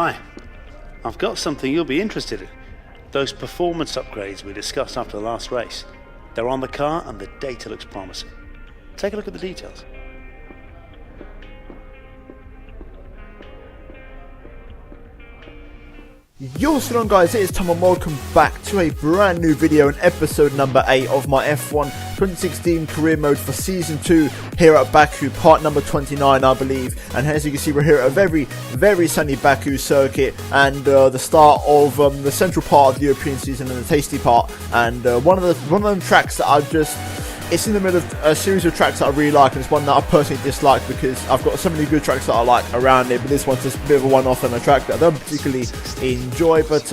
Hi, I've got something you'll be interested in. Those performance upgrades we discussed after the last race. They're on the car and the data looks promising. Take a look at the details. Yo, what's going on guys, it is Tom and welcome back to a brand new video and episode number 8 of my F1 2016 career mode for season 2 here at Baku, part number 29 I believe. And as you can see, we're here at a very sunny Baku circuit and the start of the central part of the European season and the tasty part. And one of them tracks that it's in the middle of a series of tracks that I really like, and it's one that I personally dislike because I've got so many good tracks that I like around it, but this one's just a bit of a one-off and a track that I don't particularly enjoy. But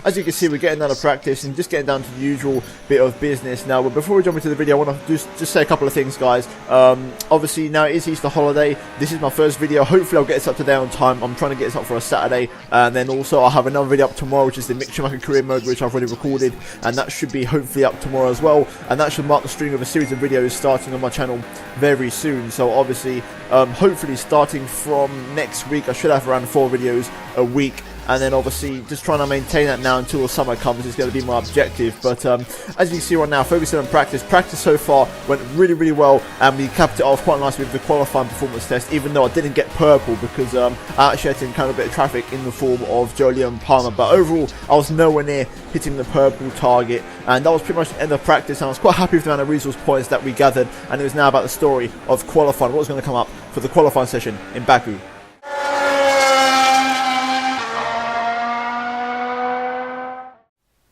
as you can see, we're getting down to practice and just getting down to the usual bit of business now. But before we jump into the video, I want to just say a couple of things, guys. Obviously, now it is Easter holiday. This is my first video. Hopefully, I'll get this up today on time. I'm trying to get this up for a Saturday, and then also I'll have another video up tomorrow, which is the Mick Schumacher career mode, which I've already recorded, and that should be hopefully up tomorrow as well. And that should mark the string of a series of videos starting on my channel very soon. So obviously, hopefully starting from next week, I should have around 4 videos a week. And then obviously just trying to maintain that now until the summer comes is going to be my objective. But as you can see right now, focusing on practice so far went really well, and we capped it off quite nicely with the qualifying performance test, even though I didn't get purple because I actually had to encounter a bit of traffic in the form of Jolyon Palmer. But overall, I was nowhere near hitting the purple target, and that was pretty much the end of practice. And I was quite happy with the amount of resource points that we gathered, and it was now about the story of qualifying, what was going to come up for the qualifying session in Baku.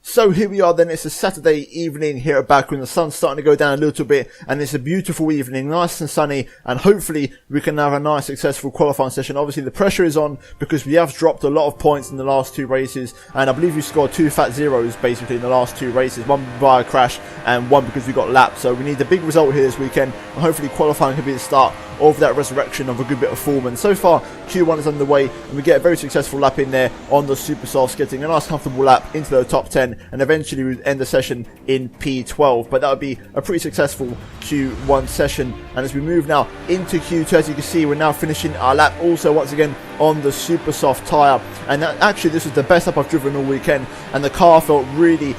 So here we are then, it's a Saturday evening here at Baku and the sun's starting to go down a little bit, and it's a beautiful evening, nice and sunny, and hopefully we can have a nice successful qualifying session. Obviously the pressure is on because we have dropped a lot of points in the last 2 races, and I believe we scored 2 fat zeros basically in the last 2 races, one by a crash and one because we got lapped. So we need a big result here this weekend, and hopefully qualifying can be the start of that resurrection of a good bit of form. And so far Q1 is underway, and we get a very successful lap in there on the super softs, getting a nice comfortable lap into the top 10, and eventually we would end the session in P12. But that would be a pretty successful Q1 session. And as we move now into Q2, as you can see, we're now finishing our lap also once again on the super soft tyre, and actually this was the best lap I've driven all weekend, and the car felt really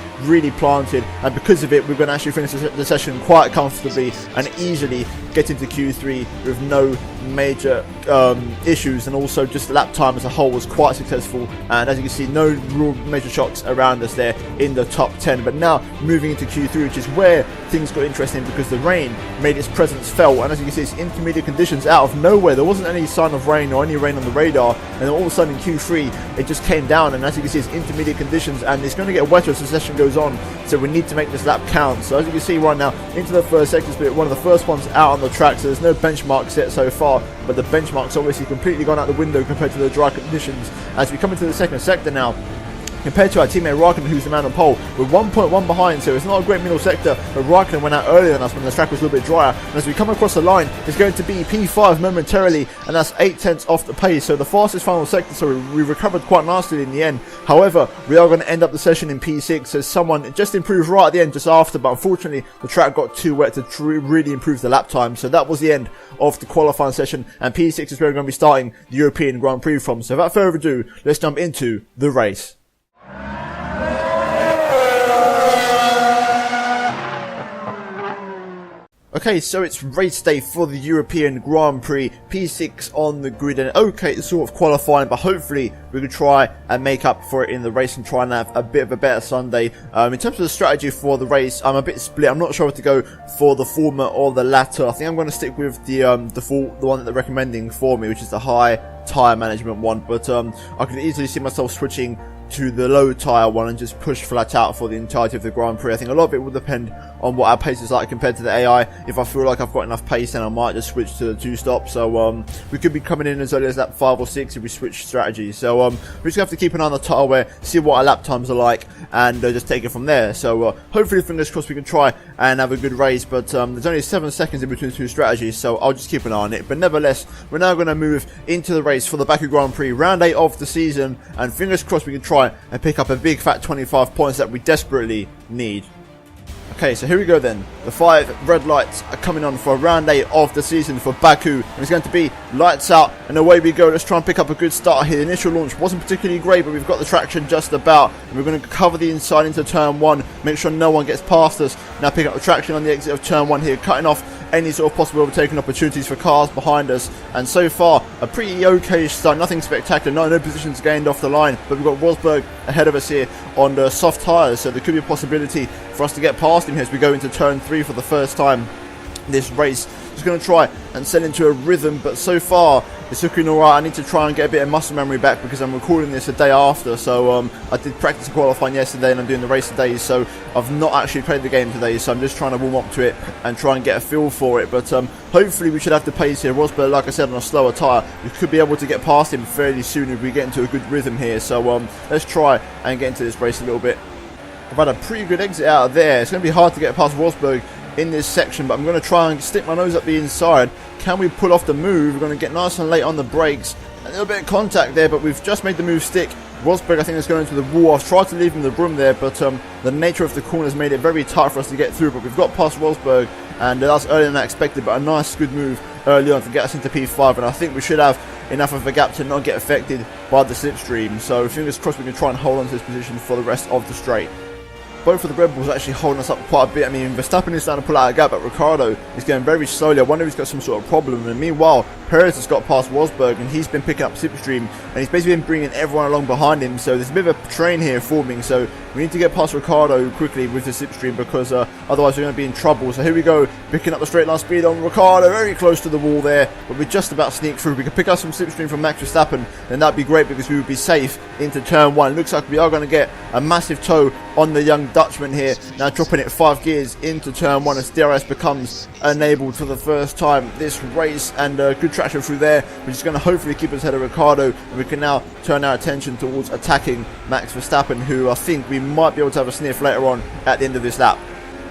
planted, and because of it we're going to actually finish the session quite comfortably and easily get into Q3 with no major issues. And also just the lap time as a whole was quite successful, and as you can see, no real major shocks around us there in the top 10. But now moving into Q3, which is where things got interesting because the rain made its presence felt, and as you can see, it's intermediate conditions out of nowhere. There wasn't any sign of rain or any rain on the radar, and then all of a sudden in Q3 it just came down, and as you can see, it's intermediate conditions, and it's going to get wetter as the session goes on, so we need to make this lap count. So as you can see right now, into the first sector split, one of the first ones out on the track, so there's no benchmarks yet so far, but the benchmarks obviously completely gone out the window compared to the dry conditions. As we come into the second sector now, compared to our teammate Raikkonen, who's the man on pole, we're 1.1 behind, so it's not a great middle sector, but Raikkonen went out earlier than us when the track was a little bit drier. And as we come across the line, it's going to be P5 momentarily, and that's 8/10 off the pace, so the fastest final sector, so we recovered quite nicely in the end. However, we are going to end up the session in P6, as someone just improved right at the end just after, but unfortunately the track got too wet to really improve the lap time. So that was the end of the qualifying session, and P6 is where we're going to be starting the European Grand Prix from. So without further ado, let's jump into the race. Okay, so it's race day for the European Grand Prix, P6 on the grid, and okay, it's sort of qualifying, but hopefully we can try and make up for it in the race and try and have a bit of a better Sunday. In terms of the strategy for the race, I'm a bit split. I'm not sure what to go for the former or the latter. I think I'm going to stick with the one that they're recommending for me, which is the high tyre management one, but I could easily see myself switching to the low tyre one and just push flat out for the entirety of the Grand Prix. I think a lot of it will depend on what our pace is like compared to the AI. If I feel like I've got enough pace, then I might just switch to the 2-stop. So we could be coming in as early as lap 5 or 6 if we switch strategies. So we're just going to have to keep an eye on the tyre wear, see what our lap times are like, and just take it from there. So hopefully, fingers crossed, we can try and have a good race. But there's only 7 seconds in between 2 strategies, so I'll just keep an eye on it. But nevertheless, we're now going to move into the race for the Baku Grand Prix, round 8 of the season, and fingers crossed we can try and pick up a big fat 25 points that we desperately need. Okay, so here we go then. The 5 red lights are coming on for round 8 of the season for Baku. And it's going to be lights out and away we go. Let's try and pick up a good start here. The initial launch wasn't particularly great, but we've got the traction just about. And we're going to cover the inside into turn 1. Make sure no one gets past us. Now pick up the traction on the exit of turn 1 here. Cutting off any sort of possible overtaking opportunities for cars behind us. And so far, a pretty okay start. Nothing spectacular. No positions gained off the line. But we've got Rosberg ahead of us here on the soft tyres. So there could be a possibility for us to get past him here as we go into turn 3 for the first time this race. Just going to try and set into a rhythm, but so far it's looking alright. I need to try and get a bit of muscle memory back because I'm recording this a day after, so I did practice qualifying yesterday and I'm doing the race today, so I've not actually played the game today, so I'm just trying to warm up to it and try and get a feel for it. But hopefully we should have the pace here. Rosberg, like I said, on a slower tyre, we could be able to get past him fairly soon if we get into a good rhythm here. So let's try and get into this race a little bit. I've had a pretty good exit out of there. It's going to be hard to get past Rosberg in this section, but I'm going to try and stick my nose up the inside. Can we pull off the move? We're going to get nice and late on the brakes. A little bit of contact there, but we've just made the move stick. Rosberg, I think, is going into the wall. I've tried to leave him the room there, but the nature of the corner has made it very tight for us to get through. But we've got past Rosberg, and that's earlier than I expected, but a nice, good move early on to get us into P5. And I think we should have enough of a gap to not get affected by the slipstream. So fingers crossed we can try and hold on to this position for the rest of the straight. Both of the Red Bulls are actually holding us up quite a bit. I mean, Verstappen is starting to pull out a gap, but Ricciardo is going very slowly. I wonder if he's got some sort of problem. And meanwhile, Perez has got past Rosberg, and he's been picking up slipstream, and he's basically been bringing everyone along behind him. So there's a bit of a train here forming. So we need to get past Ricciardo quickly with the slipstream because otherwise we're going to be in trouble. So here we go, picking up the straight line speed on Ricciardo, very close to the wall there, but we just about sneak through. We can pick up some slipstream from Max Verstappen, and that'd be great because we would be safe into turn 1. Looks like we are going to get a massive tow on the young Dutchman here. Now dropping it 5 gears into turn 1 as DRS becomes enabled for the first time this race, and good traction through there, which is going to hopefully keep us ahead of Ricciardo, and we can now turn our attention towards attacking Max Verstappen, who I think we might be able to have a sniff later on at the end of this lap.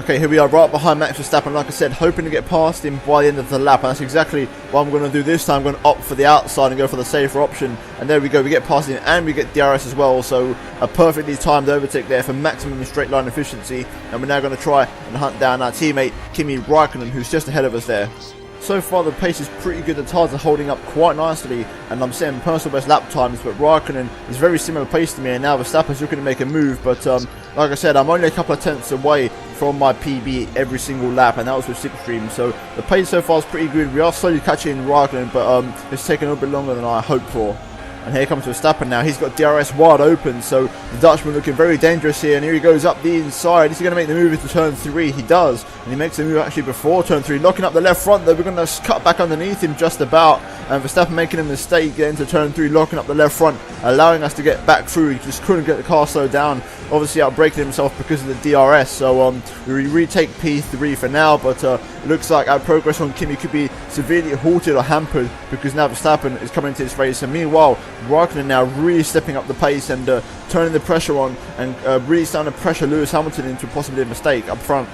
Okay, here we are right behind Max Verstappen, like I said, hoping to get past him by the end of the lap, and that's exactly what I'm going to do this time. I'm going to opt for the outside and go for the safer option, and there we go, we get past him and we get DRS as well, so a perfectly timed overtake there for maximum straight line efficiency. And we're now going to try and hunt down our teammate Kimi Raikkonen, who's just ahead of us there. So far the pace is pretty good, the tyres are holding up quite nicely, and I'm setting personal best lap times, but Raikkonen is very similar pace to me, and now Verstappen's looking to make a move, but like I said, I'm only a couple of tenths away from my PB every single lap, and that was with slipstream, so the pace so far is pretty good. We are slowly catching Raikkonen, but it's taking a little bit longer than I hoped for. And here comes Verstappen now. He's got DRS wide open, so the Dutchman looking very dangerous here. And here he goes up the inside. Is he going to make the move into turn 3? He does. And he makes the move actually before turn 3. Locking up the left front, though. We're going to cut back underneath him just about. And Verstappen making a mistake, getting to turn 3, locking up the left front, allowing us to get back through. He just couldn't get the car slowed down. Obviously outbraking himself because of the DRS. So we retake P3 for now. But it looks like our progress on Kimi could be severely halted or hampered because now Verstappen is coming into this race. And meanwhile, Raikkonen now really stepping up the pace and turning the pressure on and really starting to pressure Lewis Hamilton into possibly a mistake up front.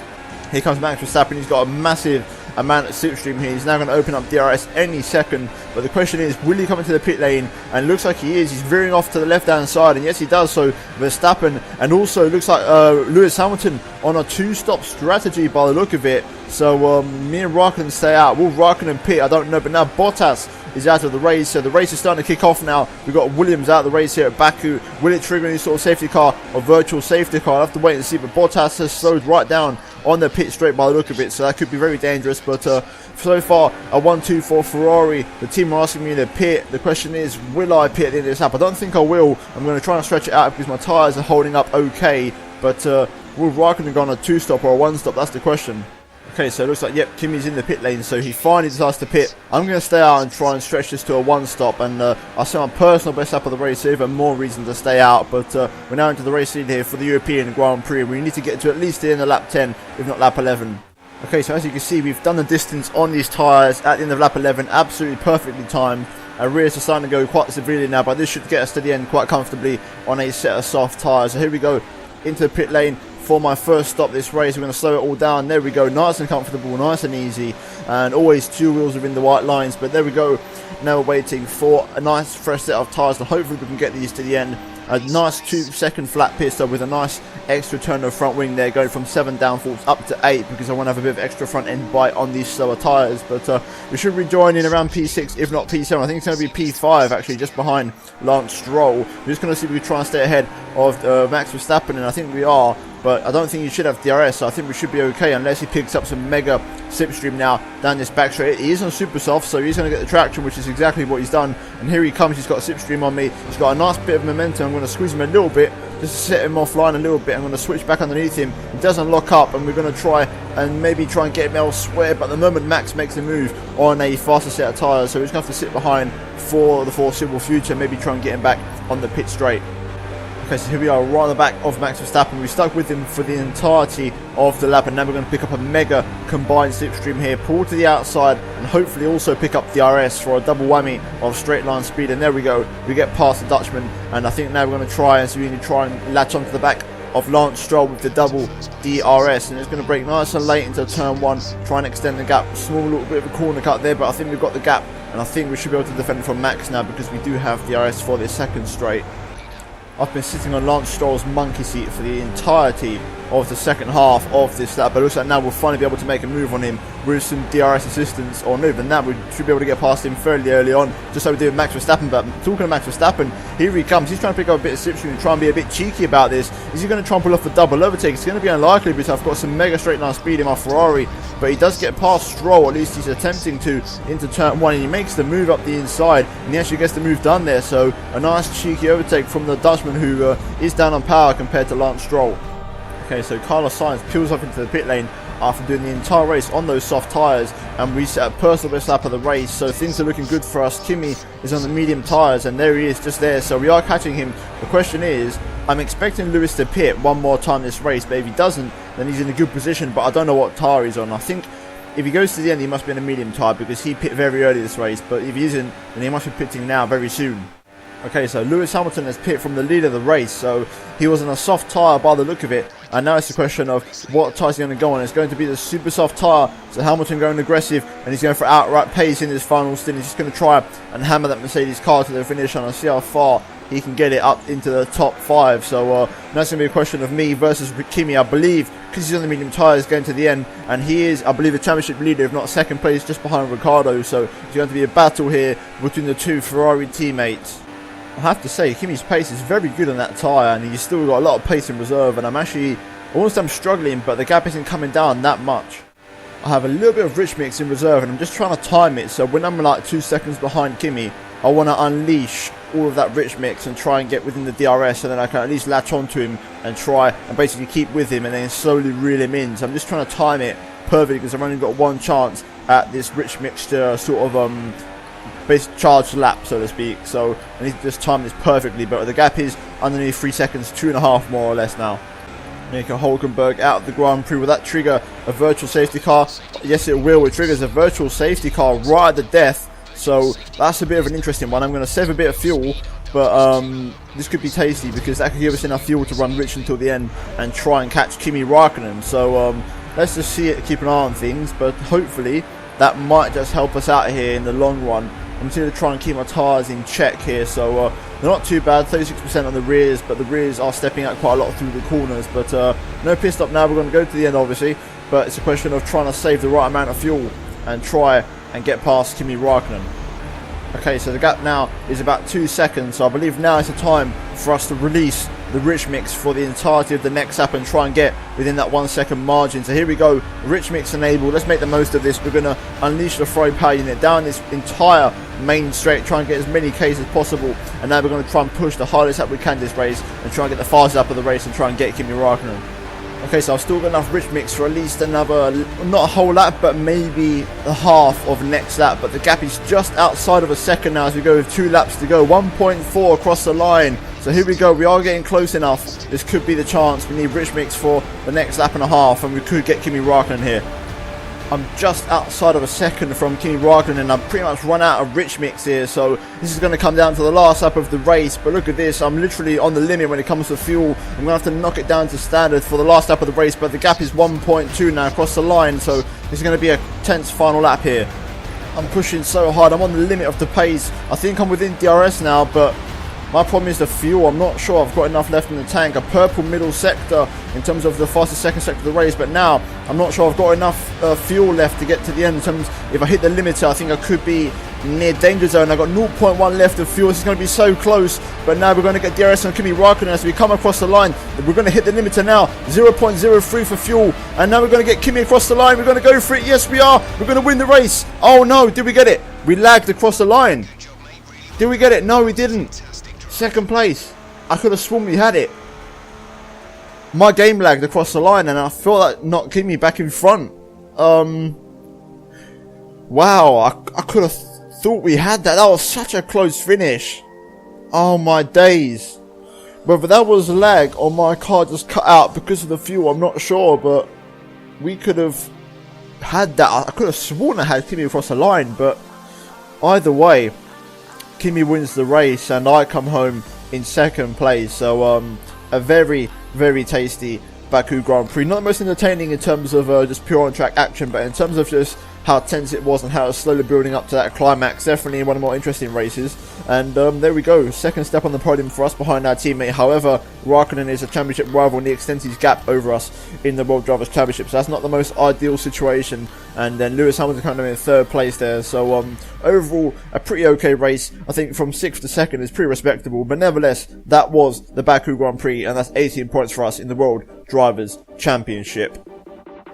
Here comes Max Verstappen. He's got a massive amount of slipstream here. He's now going to open up DRS any second, but the question is, will he come into the pit lane? And it looks like he is. He's veering off to the left hand side, and yes he does. So Verstappen, and also looks like Lewis Hamilton on a 2-stop strategy by the look of it. So me and Raikkonen stay out. Will Raikkonen pit? I don't know, but now Bottas is out of the race, so the race is starting to kick off now. We've got Williams out of the race here at Baku. Will it trigger any sort of safety car or virtual safety car? I'll have to wait and see, but Bottas has slowed right down on the pit straight by the look of it, so that could be very dangerous. But so far a 1-2 for Ferrari. The team are asking me to pit. The question is, will I pit at the end of this lap? I don't think I will. I'm going to try and stretch it out because my tyres are holding up okay, but will Raikkonen go on a 2-stop or a 1-stop? That's the question. Okay, so it looks like, yep, Kimi's in the pit lane, so he finally decides to pit. I'm going to stay out and try and stretch this to a 1-stop, and I'll set my personal best lap of the race, so even more reason to stay out. But we're now into the race lead here for the European Grand Prix, and we need to get to at least the end of lap 10, if not lap 11. Okay, so as you can see, we've done the distance on these tyres at the end of lap 11, absolutely perfectly timed. Our rears are starting to go quite severely now, but this should get us to the end quite comfortably on a set of soft tyres. So here we go into the pit lane for my first stop this race. We're going to slow it all down. There we go, nice and comfortable, nice and easy, and always 2 wheels within the white lines. But there we go, now we're waiting for a nice fresh set of tyres, and hopefully we can get these to the end. A nice 2-second flat pit stop with a nice extra turn of front wing there, going from 7 downforce up to 8, because I want to have a bit of extra front end bite on these slower tyres. But we should rejoin in around P6, if not P7. I think it's going to be P5 actually, just behind Lance Stroll. We're just going to see if we can try and stay ahead of Max Verstappen, and I think we are. But I don't think he should have DRS, so I think we should be okay unless he picks up some mega slipstream now down this back straight. He is on super soft, so he's going to get the traction, which is exactly what he's done. And here he comes, he's got a slipstream on me. He's got a nice bit of momentum. I'm going to squeeze him a little bit, just to set him offline a little bit. I'm going to switch back underneath him. He doesn't lock up, and we're going to try and get him elsewhere. But at the moment, Max makes a move on a faster set of tyres, so he's going to have to sit behind for the foreseeable future, maybe try and get him back on the pit straight. Okay, so here we are right on the back of Max Verstappen. We stuck with him for the entirety of the lap, and now we're going to pick up a mega combined slipstream here, pull to the outside, and hopefully also pick up DRS for a double whammy of straight line speed. And there we go, we get past the Dutchman, and I think now we're going to try and latch onto the back of Lance Stroll with the double DRS, and it's going to brake nice and late into turn 1, try and extend the gap. Small little bit of a corner cut there, but I think we've got the gap, and I think we should be able to defend from Max now, because we do have DRS for this second straight. I've been sitting on Lance Stroll's monkey seat for the entirety of the second half of this lap, but it looks like now we'll finally be able to make a move on him with some DRS assistance, or no, even that, we should be able to get past him fairly early on, just like we did with Max Verstappen. But talking of Max Verstappen, here he comes. He's trying to pick up a bit of slipstream and try and be a bit cheeky about this. Is he going to try and pull off a double overtake? It's going to be unlikely, because I've got some mega straight line speed in my Ferrari, but he does get past Stroll, at least he's attempting to, into turn 1, and he makes the move up the inside, and he actually gets the move done there. So a nice cheeky overtake from the Dutchman, who is down on power compared to Lance Stroll. Okay, so Carlos Sainz peels off into the pit lane after doing the entire race on those soft tyres, and we set a personal best lap of the race, so things are looking good for us. Kimi is on the medium tyres, and there he is, just there, so we are catching him. The question is, I'm expecting Lewis to pit one more time this race, but if he doesn't, then he's in a good position, but I don't know what tyre he's on. I think if he goes to the end, he must be in a medium tyre, because he pit very early this race, but if he isn't, then he must be pitting now very soon. Okay, so Lewis Hamilton has pit from the lead of the race, so he was on a soft tyre by the look of it, and now it's a question of what tyre he's going to go on. It's going to be the super soft tyre, so Hamilton going aggressive, and he's going for outright pace in his final stint. He's just going to try and hammer that Mercedes car to the finish, and I'll see how far he can get it up into the top 5. So now it's going to be a question of me versus Kimi, I believe, because he's on the medium tyres going to the end, and he is, I believe, the championship leader, if not second place, just behind Ricciardo. So it's going to be a battle here between the two Ferrari teammates. I have to say, Kimi's pace is very good on that tyre, and he's still got a lot of pace in reserve, and I'm struggling, but the gap isn't coming down that much. I have a little bit of rich mix in reserve, and I'm just trying to time it, so when I'm like 2 seconds behind Kimi, I want to unleash all of that rich mix and try and get within the DRS, so then I can at least latch onto him and try and basically keep with him and then slowly reel him in. So I'm just trying to time it perfectly, because I've only got one chance at this rich mixture sort of base charged lap, so to speak, so I need to just time this perfectly, but the gap is underneath 3 seconds, 2.5 more or less now. Nico Hulkenberg out of the Grand Prix. Will that trigger a virtual safety car? Yes, it will. It triggers a virtual safety car right at the death, so that's a bit of an interesting one. I'm going to save a bit of fuel, but this could be tasty, because that could give us enough fuel to run rich until the end and try and catch Kimi Räikkönen. So let's just see it, keep an eye on things, but hopefully that might just help us out here in the long run. I'm just going to try and keep my tyres in check here, so they're not too bad, 36% on the rears, but the rears are stepping out quite a lot through the corners. But no pit stop now, we're going to go to the end obviously, but it's a question of trying to save the right amount of fuel and try and get past Kimi Räikkönen. Okay, so the gap now is about 2 seconds, so I believe now is the time for us to release the rich mix for the entirety of the next lap and try and get within that 1 second margin. So here we go, rich mix enabled. Let's make the most of this. We're going to unleash the Ferrari power unit down this entire main straight, try and get as many Ks as possible, and now we're going to try and push the hardest lap we can this race and try and get the fastest lap of the race and try and get Kimi Räikkönen. Okay, so I've still got enough rich mix for at least another, not a whole lap, but maybe the half of next lap. But the gap is just outside of a second now as we go with 2 laps to go. 1.4 across the line. So here we go, we are getting close enough. This could be the chance. We need rich mix for the next lap and a half, and we could get Kimi Räikkönen here. I'm just outside of a second from Kimi Raikkonen, and I've pretty much run out of rich mix here, so this is going to come down to the last lap of the race. But look at this, I'm literally on the limit when it comes to fuel. I'm going to have to knock it down to standard for the last lap of the race, but the gap is 1.2 now across the line, so this is going to be a tense final lap here. I'm pushing so hard, I'm on the limit of the pace. I think I'm within DRS now, but my problem is the fuel. I'm not sure I've got enough left in the tank. A purple middle sector in terms of the fastest second sector of the race, but now I'm not sure I've got enough fuel left to get to the end. In terms, if I hit the limiter, I think I could be near danger zone. I've got 0.1 left of fuel. This is going to be so close, but now we're going to get DRS on Kimi Raikkonen as we come across the line. We're going to hit the limiter now, 0.03 for fuel, and now we're going to get Kimi across the line. We're going to go for it. Yes, we are. We're going to win the race. Oh no, did we get it? We lagged across the line. Did we get it? No, we didn't. Second place. I could have sworn we had it. My game lagged across the line, and I feel that knocked Kimi back in front. Wow, I could have thought we had that. That was such a close finish. Oh my days. Whether that was lag or my car just cut out because of the fuel, I'm not sure, but we could have had that. I could have sworn I had Kimi across the line, but either way, Kimi wins the race and I come home in second place. So a very, very tasty Baku Grand Prix. Not the most entertaining in terms of just pure on-track action, but in terms of just how tense it was and how it was slowly building up to that climax, definitely one of the more interesting races. And there we go, second step on the podium for us behind our teammate. However, Raikkonen is a championship rival and he extends his gap over us in the World Drivers' Championship, so that's not the most ideal situation. And then Lewis Hamilton kind of in third place there, so overall a pretty okay race. I think from 6th to 2nd is pretty respectable, but nevertheless that was the Baku Grand Prix, and that's 18 points for us in the World Drivers' Championship.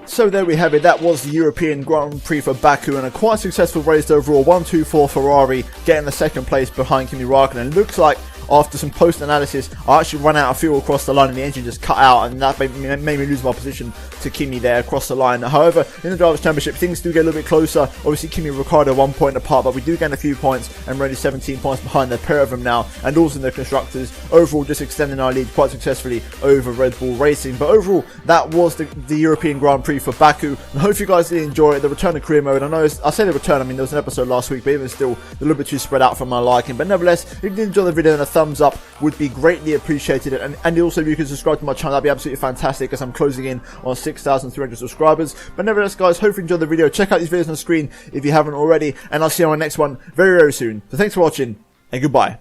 So there we have it, that was the European Grand Prix for Baku, and a quite successful race overall. 1-2-4 Ferrari, getting the second place behind Kimi Raikkonen. Looks like after some post-analysis, I actually ran out of fuel across the line and the engine just cut out, and that made me lose my position to Kimi there across the line. However, in the Drivers' Championship, things do get a little bit closer. Obviously, Kimi and Ricciardo 1 point apart, but we do gain a few points, and we're only 17 points behind the pair of them now, and also in the Constructors. Overall, just extending our lead quite successfully over Red Bull Racing. But overall, that was the European Grand Prix for Baku, and I hope you guys did enjoy it. The return of career mode, I know I say the return, I mean there was an episode last week, but even still, a little bit too spread out for my liking. But nevertheless, if you did enjoy the video, then a thumbs up would be greatly appreciated, and also if you could subscribe to my channel, that'd be absolutely fantastic, as I'm closing in on 6,300 subscribers. But nevertheless guys, hopefully you enjoyed the video. Check out these videos on the screen if you haven't already, and I'll see you on my next one very, very soon. So thanks for watching, and goodbye.